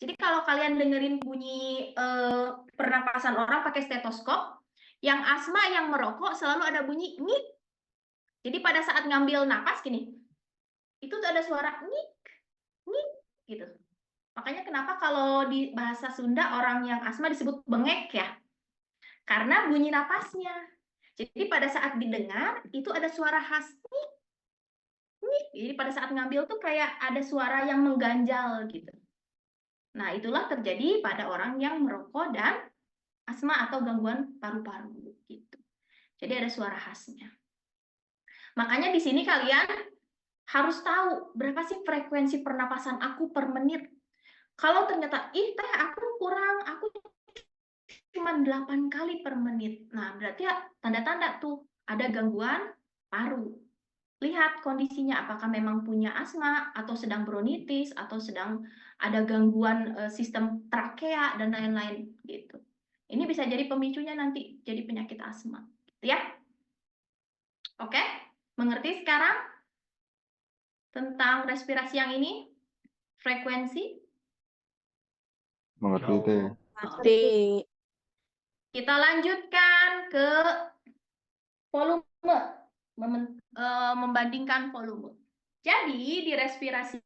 Jadi kalau kalian dengerin bunyi pernapasan orang pakai stetoskop, yang asma, yang merokok selalu ada bunyi ngik. Jadi pada saat ngambil napas gini, itu tuh ada suara ngik, ngik gitu. Makanya kenapa kalau di bahasa Sunda orang yang asma disebut bengek ya? Karena bunyi napasnya. Jadi pada saat didengar itu ada suara khas ngik, ngik. Jadi pada saat ngambil tuh kayak ada suara yang mengganjal gitu. Nah, itulah terjadi pada orang yang merokok dan asma atau gangguan paru-paru gitu. Jadi ada suara khasnya. Makanya di sini kalian harus tahu berapa sih frekuensi pernapasan aku per menit. Kalau ternyata, ih teh aku kurang, aku cuma 8 kali per menit. Nah, berarti ya tanda-tanda tuh ada gangguan paru. Lihat kondisinya, apakah memang punya asma, atau sedang bronkitis, atau sedang ada gangguan sistem trakea, dan lain-lain gitu. Ini bisa jadi pemicunya nanti, jadi penyakit asma. Gitu ya. Oke? Mengerti sekarang tentang respirasi yang ini? Frekuensi? Mengerti teh. Mengerti. Kita lanjutkan ke volume, membandingkan volume. Jadi di respirasi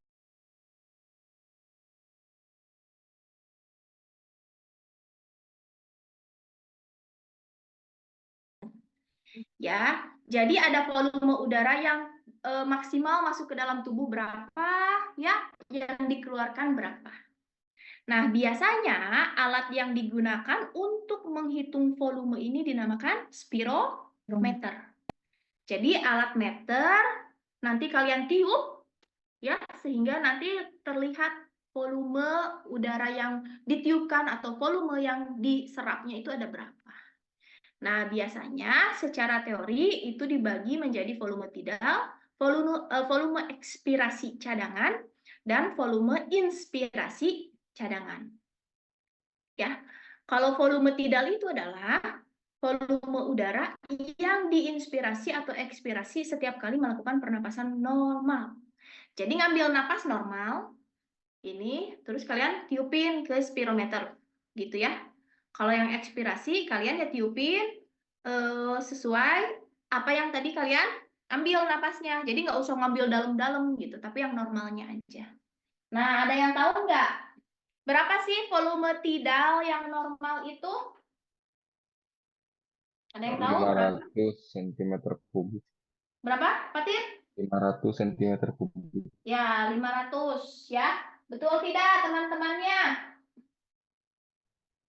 ya, jadi ada volume udara yang maksimal masuk ke dalam tubuh berapa, ya, yang dikeluarkan berapa. Nah, biasanya alat yang digunakan untuk menghitung volume ini dinamakan spirometer. Jadi alat meter nanti kalian tiup ya, sehingga nanti terlihat volume udara yang ditiupkan atau volume yang diserapnya itu ada berapa. Nah, biasanya secara teori itu dibagi menjadi volume tidal, volume ekspirasi cadangan, dan volume inspirasi cadangan. Ya, kalau volume tidal itu adalah volume udara yang diinspirasi atau ekspirasi setiap kali melakukan pernapasan normal. Jadi ngambil napas normal, ini terus kalian tiupin ke spirometer, gitu ya. Kalau yang ekspirasi kalian ya tiupin sesuai apa yang tadi kalian ambil napasnya. Jadi nggak usah ngambil dalam-dalam gitu, tapi yang normalnya aja. Nah, ada yang tahu nggak? Berapa sih volume tidal yang normal itu? Ada yang tahu? 500 cm kubik. Berapa, Fatir? 500 cm kubik. Ya, 500 ya. Betul tidak, teman-temannya?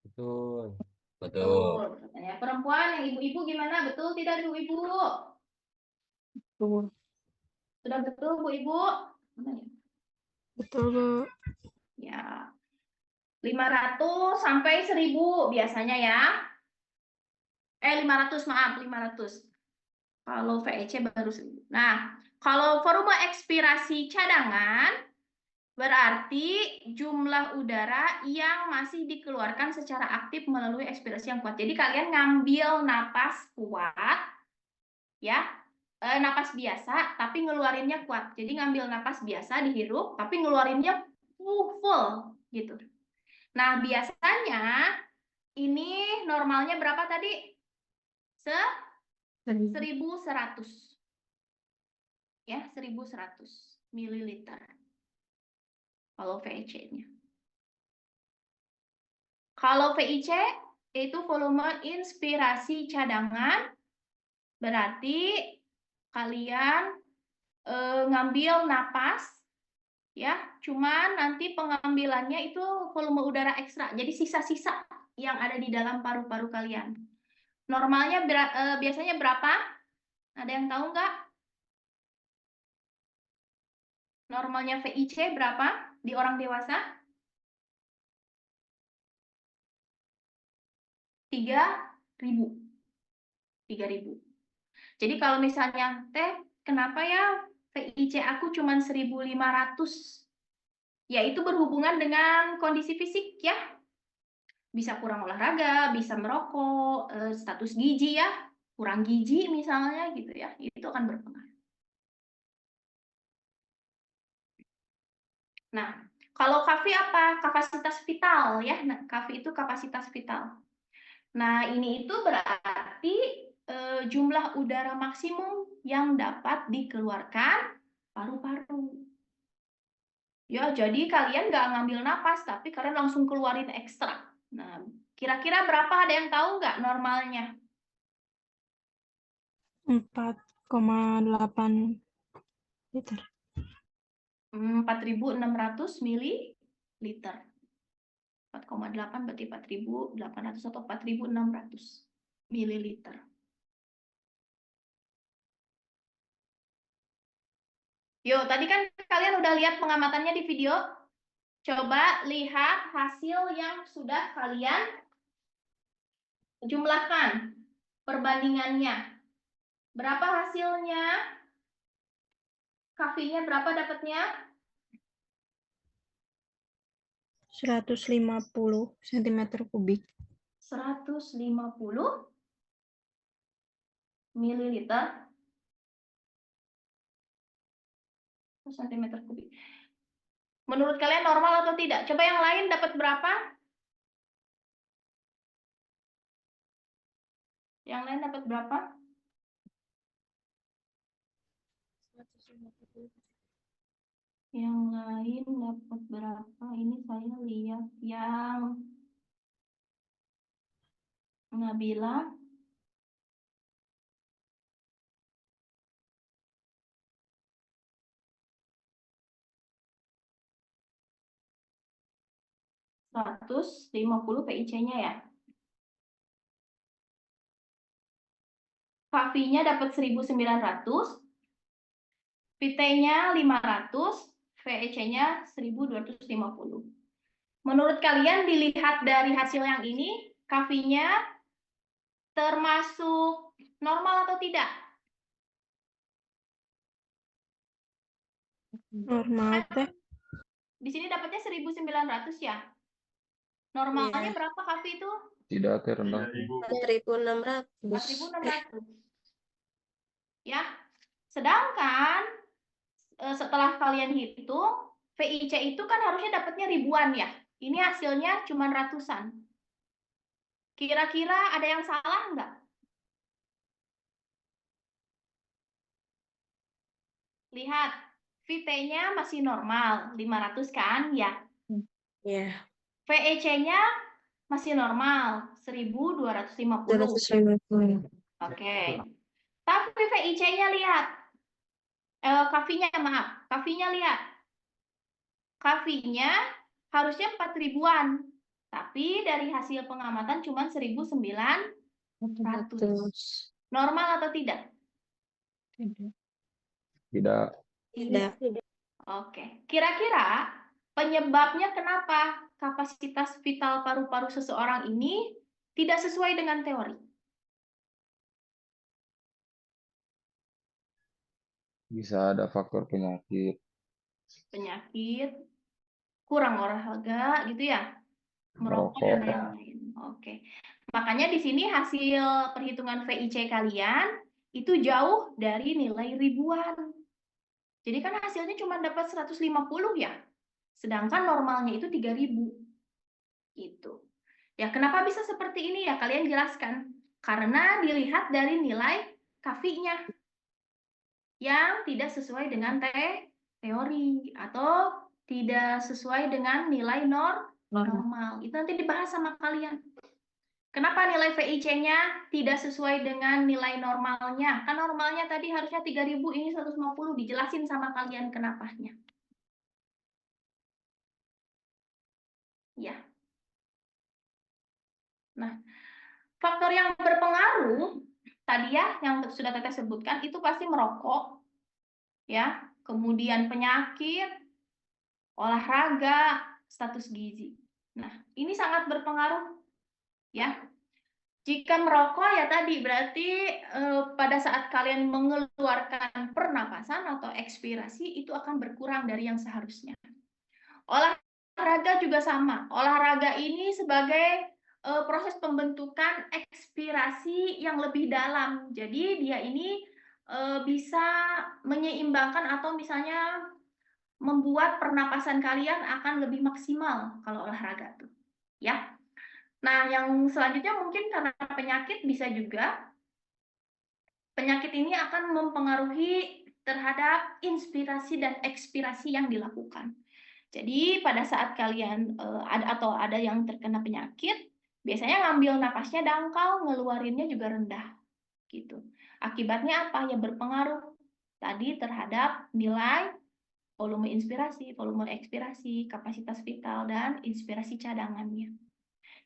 Betul. Betul. Katanya perempuan, yang ibu-ibu gimana? Betul tidak, ibu-ibu? Betul. Sudah betul, Bu Ibu? Betul, Bu. Ya. 500 sampai 1000 biasanya ya. 500, maaf, 500. Kalau VEC baru 1000. Nah, kalau volume ekspirasi cadangan berarti jumlah udara yang masih dikeluarkan secara aktif melalui ekspirasi yang kuat. Jadi kalian ngambil napas kuat, ya, napas biasa, tapi ngeluarinnya kuat. Jadi ngambil napas biasa dihirup, tapi ngeluarinnya full, gitu. Nah, biasanya ini normalnya berapa tadi? 1100. Ya, 1100 mililiter. Kalau VEC-nya. Kalau VIC itu volume inspirasi cadangan, berarti kalian ngambil napas, ya, cuman nanti pengambilannya itu volume udara ekstra, jadi sisa-sisa yang ada di dalam paru-paru kalian. Normalnya biasanya berapa? Ada yang tahu nggak? Normalnya VIC berapa di orang dewasa? 3000. 3000. Jadi kalau misalnya, Teh, kenapa ya VIC aku cuma 1500? Ya, itu berhubungan dengan kondisi fisik ya. Bisa kurang olahraga, bisa merokok, status gizi ya, kurang gizi misalnya gitu ya, itu akan berpengaruh. Nah, Kalau KV apa? Kapasitas vital ya. Nah, KV itu kapasitas vital. Nah, ini itu berarti jumlah udara maksimum yang dapat dikeluarkan paru-paru. Ya, jadi kalian nggak ngambil napas, tapi kalian langsung keluarin ekstra. Nah, kira-kira berapa, ada yang tahu nggak normalnya? 4,8 liter. 4.600 mililiter. 4,8 berarti 4.800 atau 4.600 mililiter. Yuk, tadi kan kalian udah lihat pengamatannya di video. Coba lihat hasil yang sudah kalian jumlahkan. Perbandingannya. Berapa hasilnya? KV-nya berapa dapatnya? 150 cm kubik. 150 mililiter cm kubik. Menurut kalian normal atau tidak? Coba yang lain dapat berapa? Yang lain dapat berapa? Yang lain dapat berapa? Ini saya lihat yang Nabila. Seratus 150 PIC-nya ya. KV-nya dapat 1.900, VT-nya 500, VEC-nya 1.250. Menurut kalian dilihat dari hasil yang ini, KV-nya termasuk normal atau tidak? Normal teh. Di sini dapatnya 1.900 ya. Normalnya berapa KV itu? Tidak terendah. 4.600. 4.600. Ya. Sedangkan setelah kalian hitung, VIC itu kan harusnya dapatnya ribuan ya. Ini hasilnya cuma ratusan. Kira-kira ada yang salah nggak? Lihat, VT-nya masih normal, 500 kan? Ya. Ya. VEC-nya masih normal, 1.250. 250. Oke. Tapi VIC-nya lihat. KV-nya maaf. KV-nya lihat. KV-nya harusnya 4.000-an. Tapi dari hasil pengamatan cuma 1.900. Normal atau tidak? Tidak. Tidak. Oke. Kira-kira penyebabnya kenapa kapasitas vital paru-paru seseorang ini tidak sesuai dengan teori? Bisa ada faktor penyakit. Penyakit, kurang olahraga gitu ya, merokok dan lain-lain. Oke. Makanya di sini hasil perhitungan VIC kalian itu jauh dari nilai ribuan. Jadi kan hasilnya cuma dapat 150 ya. Sedangkan normalnya itu 3.000. Gitu. Ya, kenapa bisa seperti ini ya? Kalian jelaskan. Karena dilihat dari nilai KV-nya yang tidak sesuai dengan teori atau tidak sesuai dengan nilai normal. Itu nanti dibahas sama kalian. Kenapa nilai VIC-nya tidak sesuai dengan nilai normalnya? Kan normalnya tadi harusnya 3.000, ini 150. Dijelasin sama kalian kenapanya. Ya. Nah, faktor yang berpengaruh tadi ya, yang sudah Teteh sebutkan, itu pasti merokok, ya, kemudian penyakit, olahraga, status gizi. Nah, ini sangat berpengaruh, ya. Jika merokok ya tadi berarti pada saat kalian mengeluarkan pernapasan atau ekspirasi itu akan berkurang dari yang seharusnya. Olahraga juga sama. Olahraga ini sebagai proses pembentukan ekspirasi yang lebih dalam. Jadi dia ini bisa menyeimbangkan atau misalnya membuat pernapasan kalian akan lebih maksimal kalau olahraga tuh, ya. Nah, yang selanjutnya mungkin karena penyakit bisa juga. Penyakit ini akan mempengaruhi terhadap inspirasi dan ekspirasi yang dilakukan. Jadi pada saat kalian ada yang terkena penyakit, biasanya ngambil napasnya dangkal, ngeluarinnya juga rendah, gitu. Akibatnya apa? Ya berpengaruh tadi terhadap nilai volume inspirasi, volume ekspirasi, kapasitas vital, dan inspirasi cadangannya.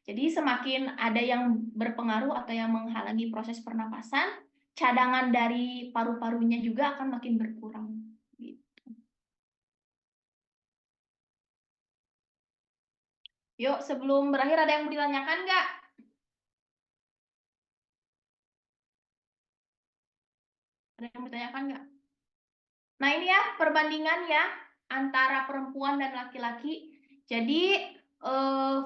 Jadi semakin ada yang berpengaruh atau yang menghalangi proses pernapasan, cadangan dari paru-parunya juga akan makin berkurang. Gitu. Yuk, sebelum berakhir ada yang mau ditanyakan nggak? Ada yang mau ditanyakan nggak? Nah ini ya perbandingan ya antara perempuan dan laki-laki. Jadi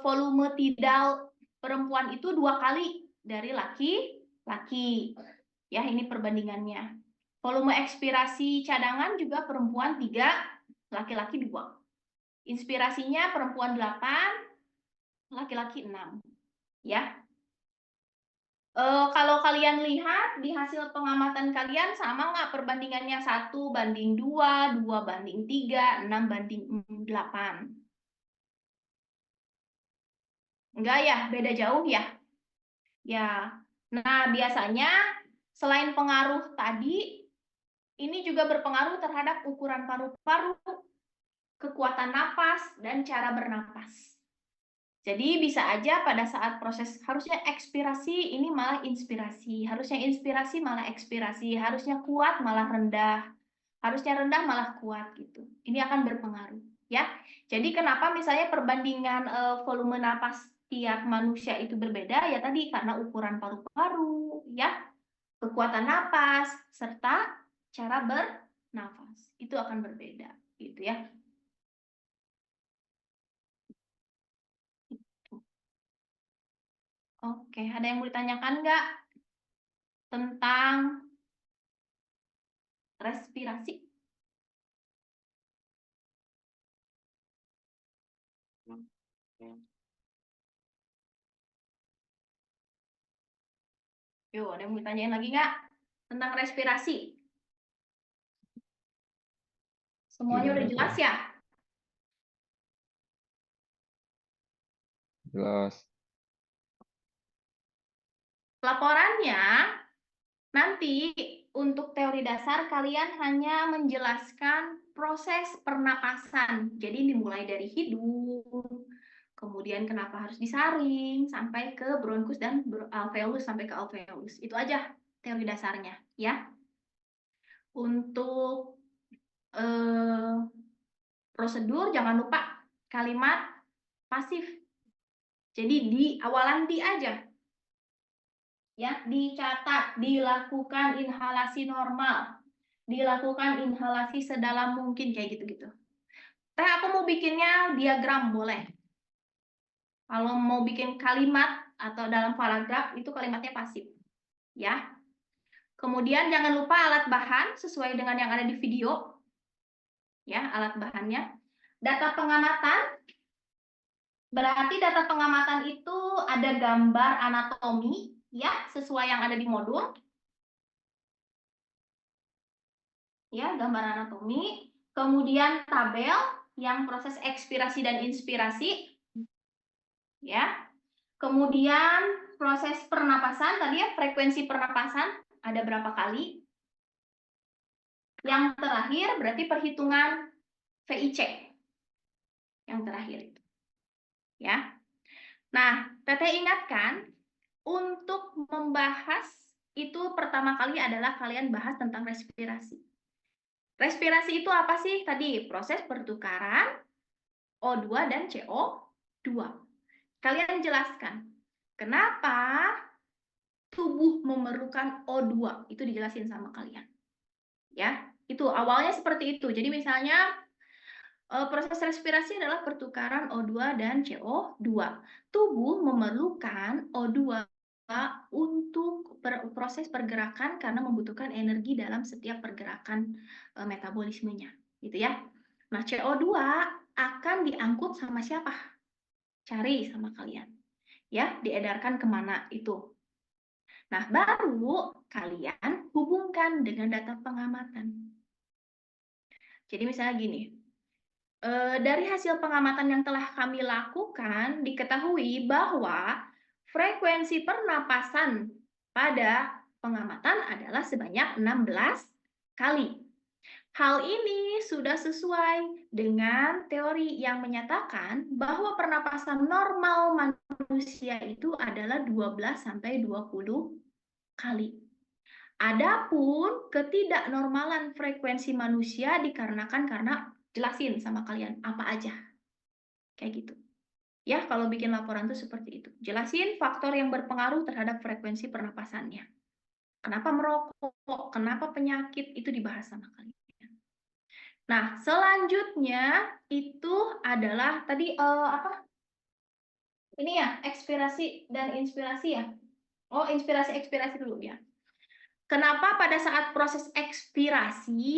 volume tidal perempuan itu 2 kali dari laki-laki. Ya ini perbandingannya. Volume ekspirasi cadangan juga perempuan 3, laki-laki 2. Inspirasinya perempuan 8, laki-laki 6. Ya. Kalau kalian lihat di hasil pengamatan kalian sama nggak perbandingannya 1:2, 2:3, 6:8? Enggak ya, beda jauh ya? Ya. Nah, biasanya selain pengaruh tadi, ini juga berpengaruh terhadap ukuran paru-paru, kekuatan napas, dan cara bernapas. Jadi bisa aja pada saat proses harusnya ekspirasi ini malah inspirasi, harusnya inspirasi malah ekspirasi, harusnya kuat malah rendah, harusnya rendah malah kuat gitu. Ini akan berpengaruh ya. Jadi kenapa misalnya perbandingan volume napas tiap manusia itu berbeda ya tadi karena ukuran paru-paru ya, kekuatan napas serta cara bernafas itu akan berbeda gitu ya. Oke, ada yang mau ditanyakan nggak tentang respirasi? Yuk, ada yang mau ditanyain lagi nggak tentang respirasi? Semuanya udah Gimana jelas tuh? ya? Jelas. Laporannya nanti untuk teori dasar kalian hanya menjelaskan proses pernapasan. Jadi dimulai dari hidung, kemudian kenapa harus disaring, sampai ke bronkus dan alveolus sampai ke alveolus. Itu aja teori dasarnya ya. Untuk prosedur jangan lupa kalimat pasif. Jadi di awalan di aja. Ya, dicatat, dilakukan inhalasi normal, dilakukan inhalasi sedalam mungkin kayak gitu-gitu. Aku mau bikinnya diagram boleh. Kalau mau bikin kalimat atau dalam paragraf itu kalimatnya pasif. Ya. Kemudian jangan lupa alat bahan sesuai dengan yang ada di video. Ya, alat bahannya. Data pengamatan. Berarti data pengamatan itu ada gambar anatomi ya, sesuai yang ada di modul. Ya, gambar anatomi, kemudian tabel yang proses ekspirasi dan inspirasi. Ya. Kemudian proses pernapasan tadi ya, frekuensi pernapasan ada berapa kali? Yang terakhir berarti perhitungan VIC. Yang terakhir itu. Ya. Nah, Teteh ingatkan untuk membahas itu pertama kali adalah kalian bahas tentang respirasi. Respirasi itu apa sih? Tadi proses pertukaran O2 dan CO2. Kalian jelaskan kenapa tubuh memerlukan O2. Itu dijelasin sama kalian. Ya, itu awalnya seperti itu. Jadi misalnya proses respirasi adalah pertukaran O2 dan CO2. Tubuh memerlukan O2 untuk proses pergerakan karena membutuhkan energi dalam setiap pergerakan metabolismenya, gitu ya. Nah, CO2 akan diangkut sama siapa? Cari sama kalian. Ya, diedarkan kemana itu. Nah, baru kalian hubungkan dengan data pengamatan. Jadi misalnya gini, dari hasil pengamatan yang telah kami lakukan, diketahui bahwa frekuensi pernapasan pada pengamatan adalah sebanyak 16 kali. Hal ini sudah sesuai dengan teori yang menyatakan bahwa pernapasan normal manusia itu adalah 12-20 kali. Adapun ketidaknormalan frekuensi manusia dikarenakan karena jelasin sama kalian apa aja. Kayak gitu. Ya, kalau bikin laporan tuh seperti itu. Jelasin faktor yang berpengaruh terhadap frekuensi pernapasannya. Kenapa merokok, kenapa penyakit, itu dibahas sama kalian. Nah, selanjutnya itu adalah tadi apa? Ini ya, ekspirasi dan inspirasi ya. Oh, inspirasi-ekspirasi dulu ya. Kenapa pada saat proses ekspirasi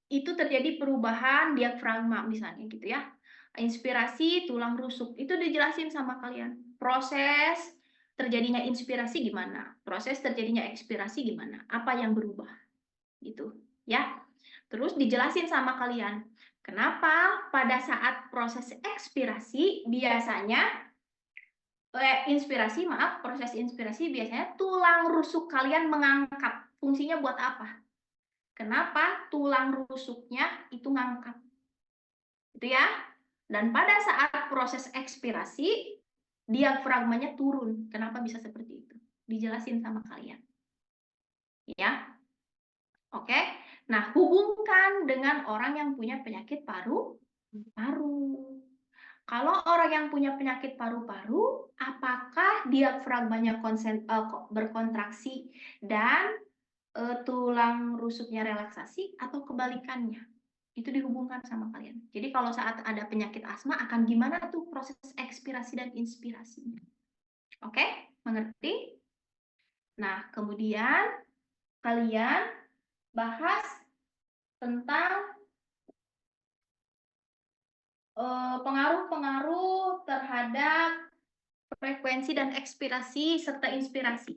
itu terjadi perubahan diafragma misalnya gitu ya. Inspirasi tulang rusuk itu dijelasin sama kalian. Proses terjadinya inspirasi gimana? Proses terjadinya ekspirasi gimana? Apa yang berubah? Gitu ya. Terus dijelasin sama kalian. Kenapa pada saat proses ekspirasi biasanya proses inspirasi biasanya tulang rusuk kalian mengangkat. Fungsinya buat apa? Kenapa tulang rusuknya itu ngangkat? Gitu ya. Dan pada saat proses ekspirasi, diafragmanya turun. Kenapa bisa seperti itu? Dijelasin sama kalian. Ya. Oke. Nah, hubungkan dengan orang yang punya penyakit paru-paru. Kalau orang yang punya penyakit paru-paru, apakah diafragmanya berkontraksi dan tulang rusuknya relaksasi atau kebalikannya? Itu dihubungkan sama kalian. Jadi kalau saat ada penyakit asma akan gimana tuh proses ekspirasi dan inspirasinya? Oke, mengerti? Nah, kemudian kalian bahas tentang pengaruh-pengaruh terhadap frekuensi dan ekspirasi serta inspirasi.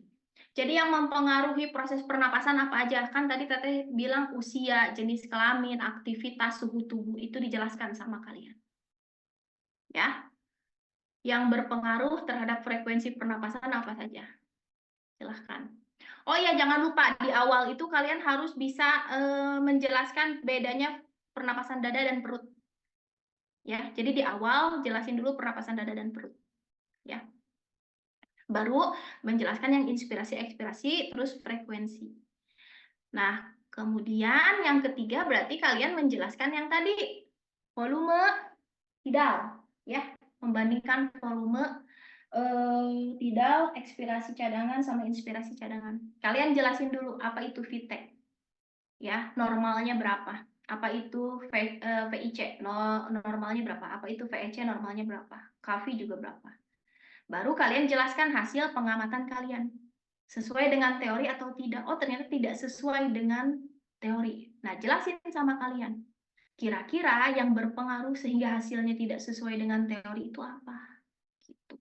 Jadi yang mempengaruhi proses pernapasan apa aja? Kan tadi Teteh bilang usia, jenis kelamin, aktivitas, suhu tubuh itu dijelaskan sama kalian. Ya. Yang berpengaruh terhadap frekuensi pernapasan apa saja? Silahkan. Oh ya, jangan lupa di awal itu kalian harus bisa menjelaskan bedanya pernapasan dada dan perut. Ya, jadi di awal jelasin dulu pernapasan dada dan perut. Ya. Baru menjelaskan yang inspirasi-ekspirasi, terus frekuensi. Nah, kemudian yang ketiga berarti kalian menjelaskan yang tadi, volume tidal. Ya, membandingkan volume tidal, ekspirasi cadangan, sama inspirasi cadangan. Kalian jelasin dulu apa itu VTEC. Ya, normalnya berapa? Apa itu VIC, normalnya berapa? Apa itu VEC, normalnya berapa? KV juga berapa? Baru kalian jelaskan hasil pengamatan kalian. Sesuai dengan teori atau tidak? Oh, ternyata tidak sesuai dengan teori. Nah, jelasin sama kalian. Kira-kira yang berpengaruh sehingga hasilnya tidak sesuai dengan teori itu apa? Gitu.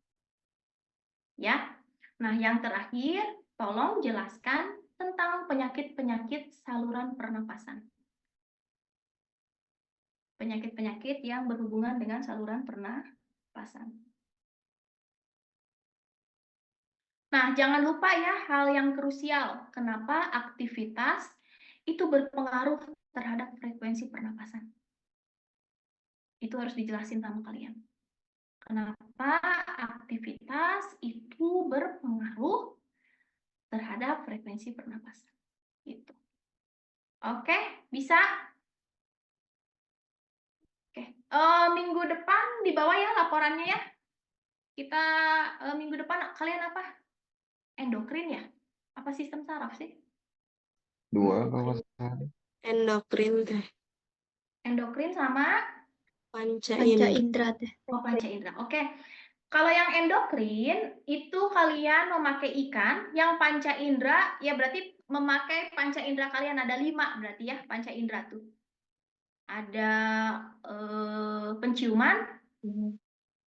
Ya. Nah, yang terakhir, tolong jelaskan tentang penyakit-penyakit saluran pernapasan. Penyakit-penyakit yang berhubungan dengan saluran pernapasan. Nah, jangan lupa ya hal yang krusial. Kenapa aktivitas itu berpengaruh terhadap frekuensi pernapasan? Itu harus dijelasin sama kalian. Kenapa aktivitas itu berpengaruh terhadap frekuensi pernapasan? Gitu. Oke, bisa? Oke, minggu depan di bawah ya laporannya ya. Kita minggu depan kalian apa? Endokrin ya? Apa sistem saraf sih? 2 kalau nggak salah. Endokrin teh. Endokrin sama Panca Panca indera. indera teh. panca indera. Oke. Kalau yang endokrin itu kalian memakai ikan, yang panca indera ya berarti memakai panca indera kalian ada 5 berarti ya panca indera tuh. ada penciuman,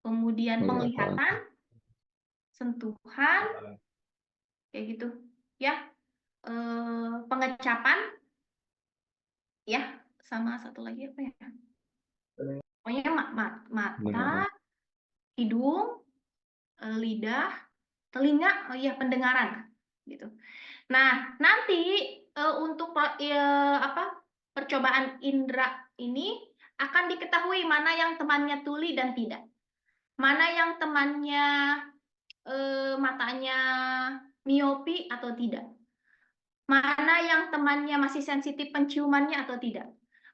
kemudian Penglihatan. penglihatan, sentuhan, kayak gitu, ya. Pengecapan, ya, sama satu lagi apa ya? Pokoknya mata, Pendengaran. hidung, lidah, telinga, oh iya pendengaran, gitu. Nah, nanti untuk percobaan indera ini akan diketahui mana yang temannya tuli dan tidak. Mana yang temannya matanya miopi atau tidak. Mana yang temannya masih sensitif penciumannya atau tidak.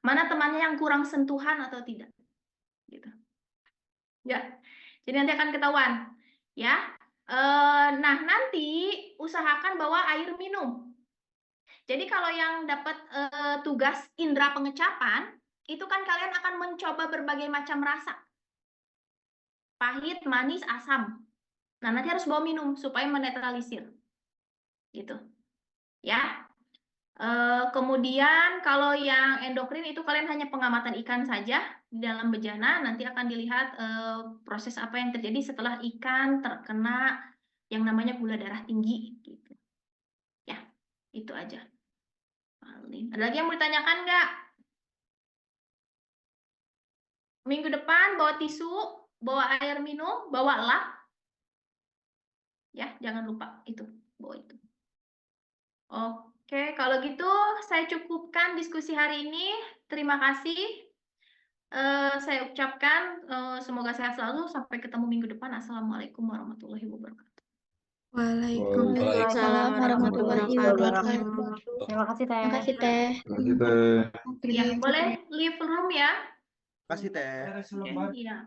Mana temannya yang kurang sentuhan atau tidak. Gitu. Ya. Jadi nanti akan ketahuan, ya. Nah, nanti usahakan bawa air minum. Jadi kalau yang dapat tugas indera pengecapan, itu kan kalian akan mencoba berbagai macam rasa. Pahit, manis, asam. Nah, nanti harus bawa minum supaya menetralisir. Gitu. Ya. Kemudian kalau yang endokrin itu kalian hanya pengamatan ikan saja di dalam bejana, nanti akan dilihat proses apa yang terjadi setelah ikan terkena yang namanya gula darah tinggi gitu. Ya, itu aja. Ada lagi yang mau ditanyakan nggak? Minggu depan bawa tisu, bawa air minum, bawa lap. Ya, jangan lupa itu, bawa itu. Oke, kalau gitu saya cukupkan diskusi hari ini. Terima kasih. Saya ucapkan semoga sehat selalu. Sampai ketemu minggu depan. Assalamualaikum warahmatullahi wabarakatuh. Waalaikumsalam warahmatullahi wabarakatuh. Terima kasih, Teh. Terima kasih, Teh. Terima kasih, Teh. Ya, boleh leave room ya. Kasih Teh. Oke, iya.